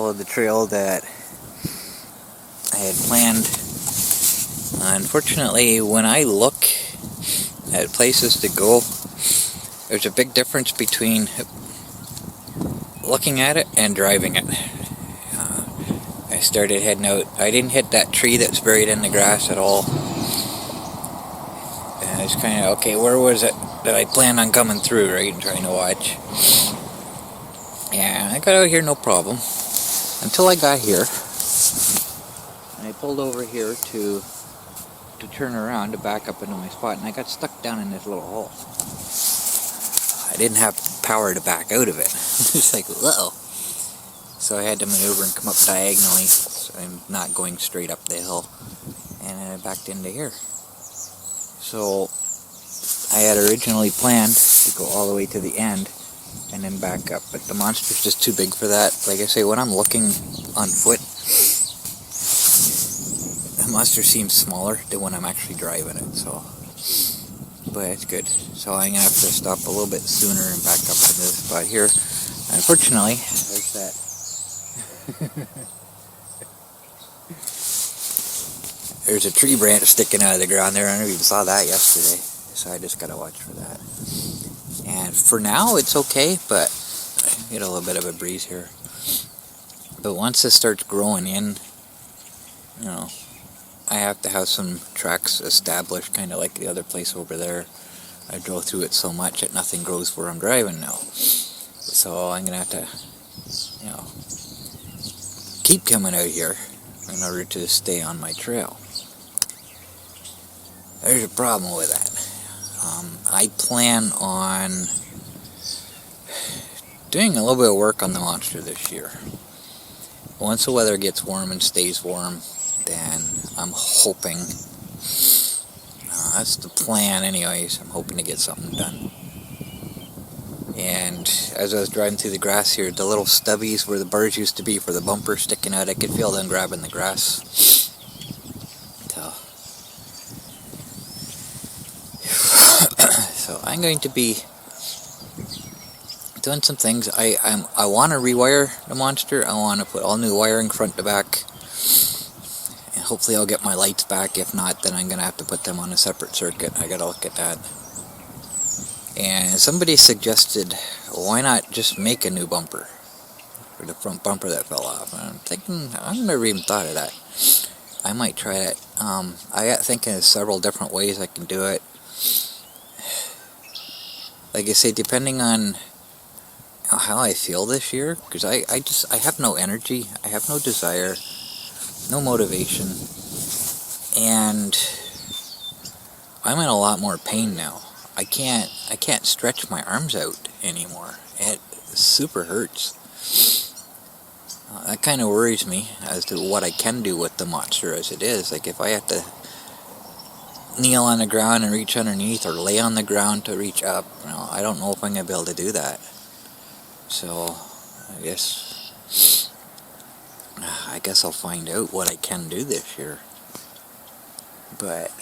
follow the trail that I had planned. Unfortunately, when I look at places to go, there's a big difference between looking at it and driving it. I started heading out. I didn't hit that tree that's buried in the grass at all. And I was kind of, okay, where was it that I planned on coming through, right, and trying to watch. Yeah, I got out here no problem. Until I got here. And I pulled over here to turn around to back up into my spot, and I got stuck down in this little hole. I didn't have power to back out of it. It's like, whoa. So I had to maneuver and come up diagonally, so I'm not going straight up the hill. And then I backed into here. So I had originally planned to go all the way to the end and then back up, but the monster's just too big for that. Like I say, when I'm looking on foot, the monster seems smaller than when I'm actually driving it, so, but it's good. So I'm going to have to stop a little bit sooner and back up into this spot here. Unfortunately, there's that. There's a tree branch sticking out of the ground there. I never even saw that yesterday, so I just got to watch for that. And for now, it's okay, but I get a little bit of a breeze here. But once it starts growing in, you know, I have to have some tracks established, kind of like the other place over there. I drove through it so much that nothing grows where I'm driving now. So I'm going to have to, you know, keep coming out here in order to stay on my trail. There's a problem with that. I plan on doing a little bit of work on the monster this year. Once the weather gets warm and stays warm, then I'm hoping, that's the plan anyways, I'm hoping to get something done. And as I was driving through the grass here, the little stubbies where the bars used to be for the bumper sticking out, I could feel them grabbing the grass. So I'm going to be doing some things. I want to rewire the monster. I want to put all new wiring front to back. And hopefully I'll get my lights back. If not, then I'm going to have to put them on a separate circuit. I got to look at that. And somebody suggested, why not just make a new bumper for the front bumper that fell off? And I'm thinking, I've never even thought of that. I might try that. I got thinking of several different ways I can do it. Like I say, depending on how I feel this year, because I have no energy, I have no desire, no motivation, and I'm in a lot more pain now. I can't stretch my arms out anymore. It super hurts. That kind of worries me as to what I can do with the monster as it is. Like if I have to kneel on the ground and reach underneath, or lay on the ground to reach up, you know, I don't know if I'm going to be able to do that. So I guess I'll find out what I can do this year. But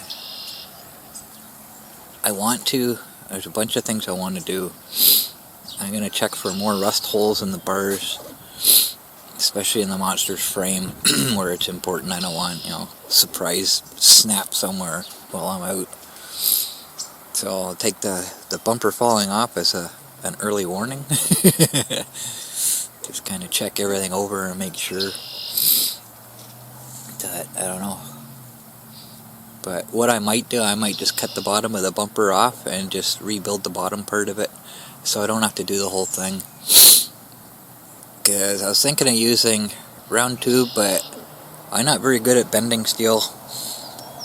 I want to, there's a bunch of things I want to do. I'm going to check for more rust holes in the bars, especially in the monster's frame where it's important. I don't want, you know, surprise snap somewhere while I'm out. So I'll take the bumper falling off as an early warning. Just kind of check everything over and make sure that, I don't know. But what I might do, I might just cut the bottom of the bumper off and just rebuild the bottom part of it, so I don't have to do the whole thing. Because I was thinking of using round tube, but I'm not very good at bending steel.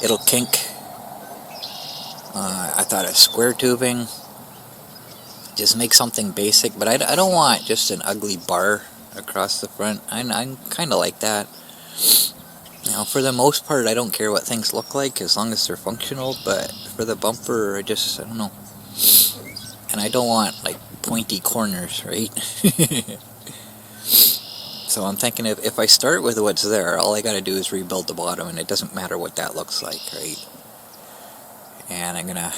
It'll kink. I thought of square tubing. Just make something basic, but I don't want just an ugly bar across the front. I'm kind of like that. You know, for the most part, I don't care what things look like as long as they're functional, but for the bumper, I don't know. And I don't want, like, pointy corners, right? So I'm thinking if I start with what's there, all I gotta do is rebuild the bottom, and it doesn't matter what that looks like, right? And I'm gonna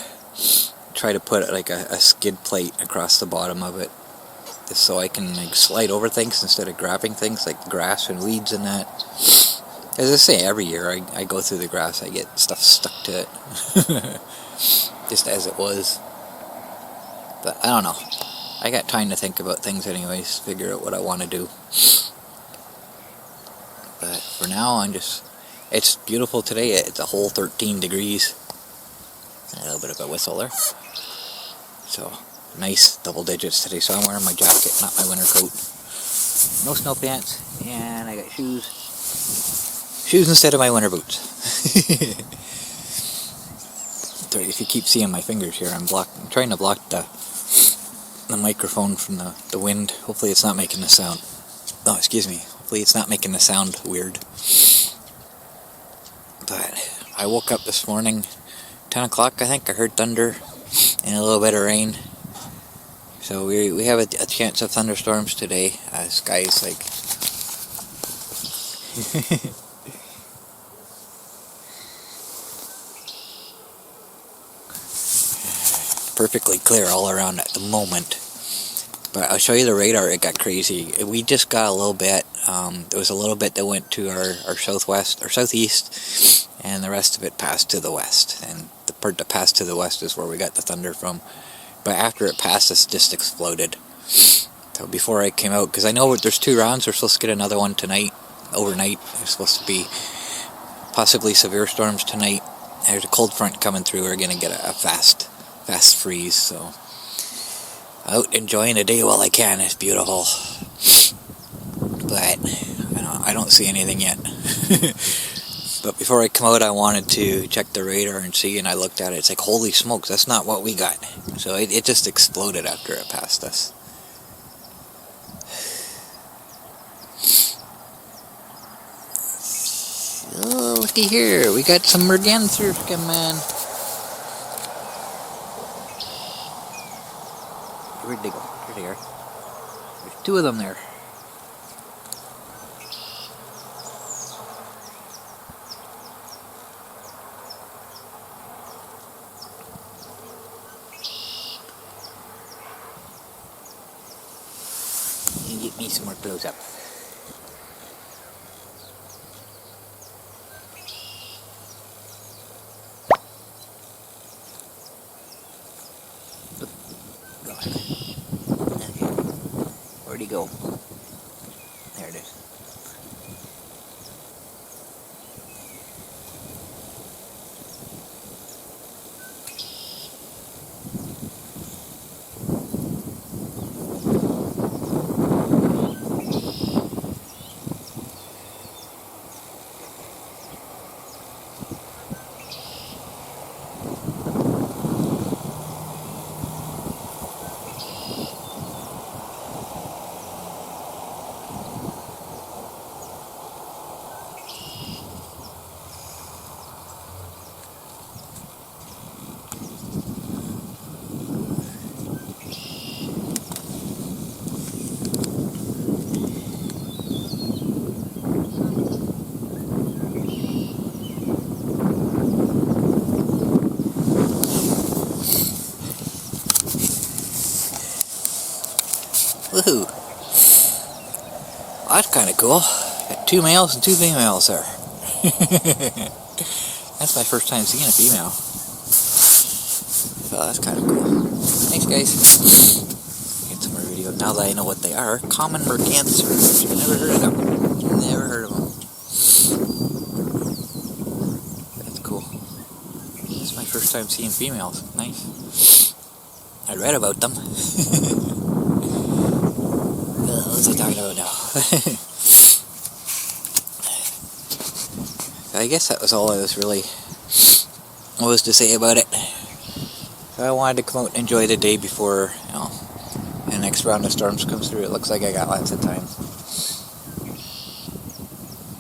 try to put like a skid plate across the bottom of it, so I can like slide over things instead of grabbing things like grass and weeds and that. As I say, every year I go through the grass, I get stuff stuck to it, just as it was. But I don't know. I got time to think about things anyways, figure out what I want to do. But for now, it's beautiful today. It's a whole 13 degrees. A little bit of a whistle there. So, nice double digits today. So I'm wearing my jacket, not my winter coat. No snow pants, and I got shoes. Shoes instead of my winter boots. Sorry if you keep seeing my fingers here. I'm trying to block the microphone from the wind. Hopefully it's not making the sound. Oh, excuse me. Hopefully it's not making the sound weird. But I woke up this morning, 10 o'clock I think. I heard thunder and a little bit of rain. So we have a chance of thunderstorms today. Sky's like perfectly clear all around at the moment. But I'll show you the radar. It got crazy. We just got a little bit. There was a little bit that went to our southwest or southeast, and the rest of it passed to the west. And the part that passed to the west is where we got the thunder from. But after it passed, it just exploded. So before I came out, because I know there's 2 rounds, we're supposed to get another one tonight, overnight. There's supposed to be possibly severe storms tonight. There's a cold front coming through. We're going to get a fast freeze. So out enjoying the day while I can. It's beautiful. But I don't see anything yet. But before I come out, I wanted to check the radar and see, and I looked at it. It's like, holy smokes, that's not what we got. So it just exploded after it passed us. Oh, looky here. We got some mergansers coming. Where'd they go? There they are. There's 2 of them there. Get me some more close up. Okay. Where'd he go? There it is. Woohoo! Well, that's kind of cool. Got 2 males and 2 females there. That's my first time seeing a female. So that's kind of cool. Thanks, guys. Get some more videos. Now that I know what they are, common mergansers. I've never heard of them. Never heard of them. That's cool. It's my first time seeing females. Nice. I read about them. What's he talking about now? I guess that was all I was to say about it. So I wanted to come out and enjoy the day before, the next round of storms comes through. It looks like I got lots of time.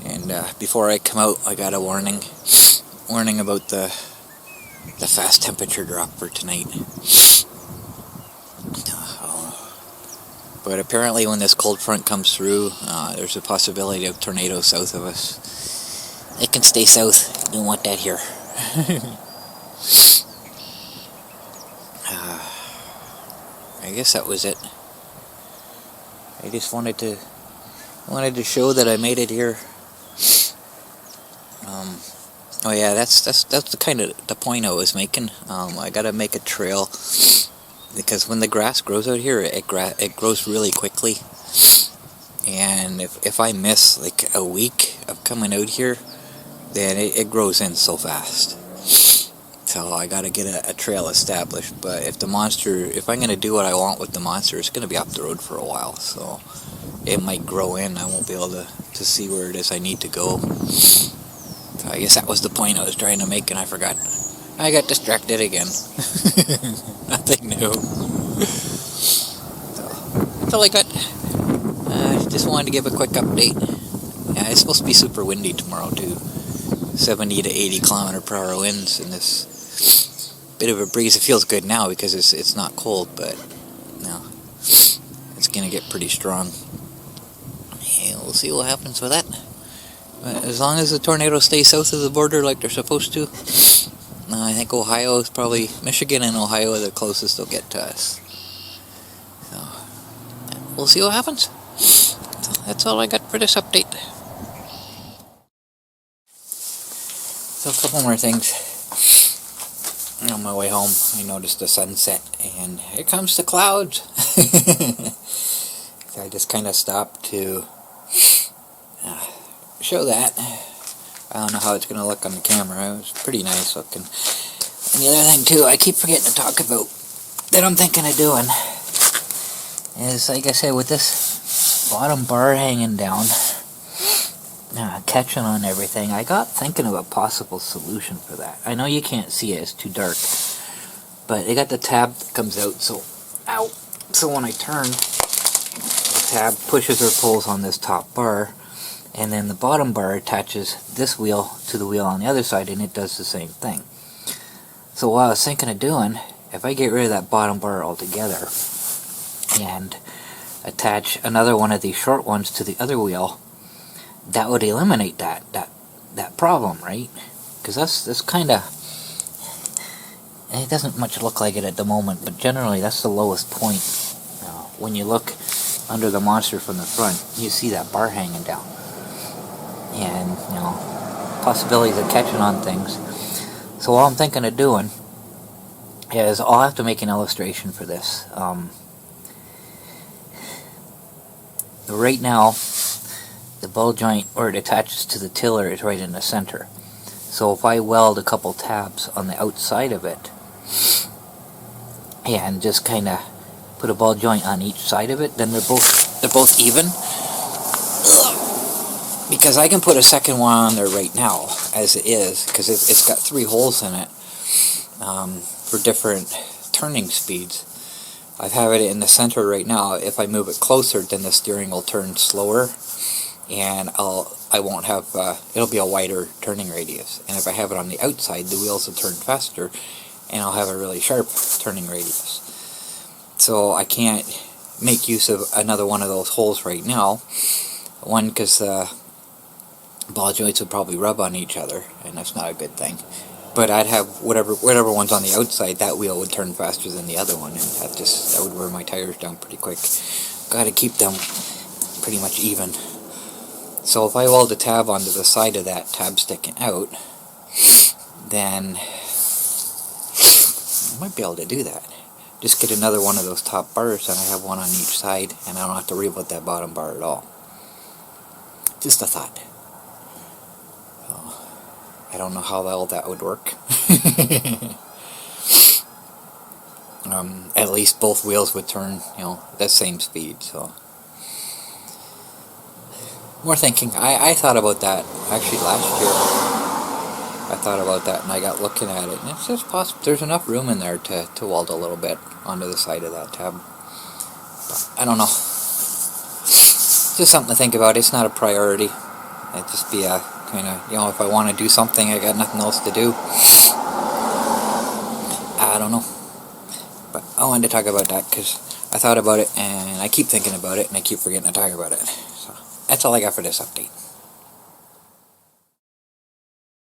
And before I come out, I got a warning about the fast temperature drop for tonight. But apparently when this cold front comes through, there's a possibility of tornadoes south of us. It can stay south. You don't want that here. I guess that was it. I just wanted to show that I made it here. Oh yeah, that's the kind of the point I was making. I gotta make a trail because when the grass grows out here, it grows really quickly. And if I miss like a week of coming out here, then it grows in so fast. So I gotta get a trail established. But if I'm gonna do what I want with the monster, it's gonna be up the road for a while. So it might grow in. I won't be able to see where it is I need to go. So I guess that was the point I was trying to make, and I forgot. I got distracted again. Nothing new. So that's all I got. Just wanted to give a quick update. Yeah, it's supposed to be super windy tomorrow too. 70 to 80 kilometer per hour winds, and this bit of a breeze. It feels good now because it's not cold, but no, it's gonna get pretty strong. And we'll see what happens with that. But as long as the tornadoes stay south of the border like they're supposed to, I think Ohio is probably, Michigan and Ohio are the closest they'll get to us. So we'll see what happens. So that's all I got for this update. So a couple more things. On my way home, I noticed the sunset, and here comes the clouds. So I just kind of stopped to show that. I don't know how it's going to look on the camera. It was pretty nice looking. And the other thing too, I keep forgetting to talk about that I'm thinking of doing is, like I said, with this bottom bar hanging down, catching on everything, I got thinking of a possible solution for that. I know you can't see it, it's too dark, but they got the tab that comes out, so when I turn, the tab pushes or pulls on this top bar, and then the bottom bar attaches this wheel to the wheel on the other side, and it does the same thing. So what I was thinking of doing, if I get rid of that bottom bar altogether and attach another one of these short ones to the other wheel, that would eliminate that problem, right? Because that's kind of, it doesn't much look like it at the moment, but generally that's the lowest point. When you look under the monster from the front, you see that bar hanging down, and possibilities of catching on things. So all I'm thinking of doing is, I'll have to make an illustration for this. Right now, the ball joint where it attaches to the tiller is right in the center. So if I weld a couple tabs on the outside of it, and just kind of put a ball joint on each side of it, then they're both even. Because I can put a second one on there right now, as it is, because it's got 3 holes in it for different turning speeds. I have it in the center right now. If I move it closer, then the steering will turn slower, and I won't have, it'll be a wider turning radius. And if I have it on the outside, the wheels will turn faster, and I'll have a really sharp turning radius. So I can't make use of another one of those holes right now. One, because ball joints would probably rub on each other, and that's not a good thing. But I'd have whatever one's on the outside, that wheel would turn faster than the other one, and that would wear my tires down pretty quick. Got to keep them pretty much even. So if I weld a tab onto the side of that tab sticking out, then I might be able to do that. Just get another one of those top bars, and I have one on each side, and I don't have to worry about that bottom bar at all. Just a thought. I don't know how well that would work. At least both wheels would turn, that same speed. So more thinking. I thought about that actually last year. I thought about that, and I got looking at it, and it's just possible. There's enough room in there to weld a little bit onto the side of that tab. But I don't know. Just something to think about. It's not a priority. It'd just be a kind of, if I want to do something, I got nothing else to do. I don't know. But I wanted to talk about that because I thought about it, and I keep thinking about it, and I keep forgetting to talk about it. So that's all I got for this update.